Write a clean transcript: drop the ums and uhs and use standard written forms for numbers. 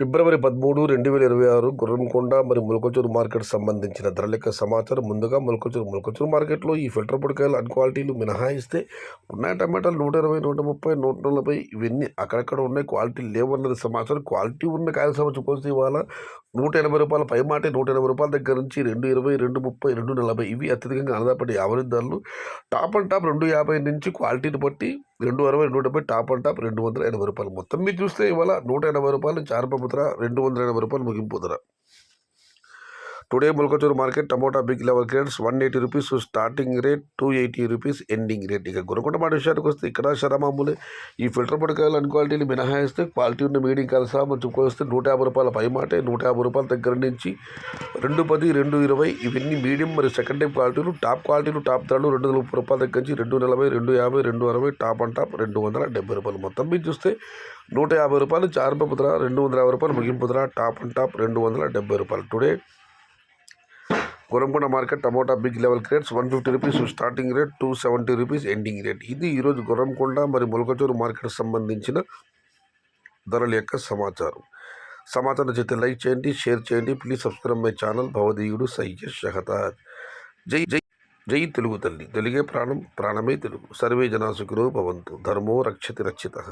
ఫిబ్రవరి 13, 2026 గుర్రంకొండ మరియు మొలకచూరు మార్కెట్ సంబంధించిన ధరల యొక్క సమాచారం. ముందుగా మొలకచూరు మార్కెట్లో ఈ ఫిల్టర్ పొడికాయలు అన్ని క్వాలిటీలు మినహాయిస్తే ఉన్నాయి. టమాటాలు 120, 130, 140 ఇవన్నీ అక్కడక్కడ ఉన్నాయి. క్వాలిటీ లేవన్నది సమాచారం. క్వాలిటీ ఉన్న కాయల సంవత్సరం కోసం ఇవాళ రూ. 180 పై మాట. రూ. 180 దగ్గర నుంచి 220, 230, 240 ఇవి అత్యధికంగా ఆదాయపడే యావరేజ్ ధరలు. టాప్ అండ్ టాప్ 250 నుంచి క్వాలిటీని బట్టి 260, 270, టాప్ అండ్ టాప్ రూ. 280. మొత్తం మీరు చూస్తే ఇవాళ రూ. 180 నుంచి ఆరంభ ధర, రూ. 280 ముగింపు ధర. Today Molakalacheruvu market tomato big level grades ₹180 starting rate, ₹280 ending rate. ఇక గురకొండ మాట విషయానికి వస్తే ఇక్కడ శరమామూలే. ఈ ఫిల్టర్ పొడికాయలు అన్ని క్వాలిటీలు మినహాయిస్తే క్వాలిటీ ఉన్న మీడియం కలిసా మంచి కోస్తే ₹150 పై మాటే. ₹150 దగ్గర నుంచి 210, 220 ఇవన్నీ మీడియం మరియు సెకండ్ టైం క్వాలిటీలు. టాప్ క్వాలిటీలు టాప్ ధరలు ₹230 దగ్గర నుంచి 240, 250, 260 టాప్ అండ్ టాప్ ₹270. మొత్తం మీరు చూస్తే ₹150 నుంచి ఆరంభపు ధర, ₹250 ముగింపు ధర. Top and top ₹270. Today Gurramkonda market tomato big level grades ₹150 starting rate, ₹270 ending rate. ఇది ఈరోజు గుర్రంకొండ మరియు మొలకచూరు మార్కెట్ సంబంధించిన ధరల యొక్క సమాచారం. సమాచారం చేస్తే లైక్ చేయండి, షేర్ చేయండి. ప్లీజ్ సబ్స్క్రైబ్ మై ఛానల్ భవదీయుడు సయ్యద్ షహతాజ్. జై జై జై తెలుగు తల్లి. తెలుగే ప్రాణం, ప్రాణమే తెలుగు. సర్వే జనా సుఖినో భవంతు. ధర్మో రక్షతి రక్షితః.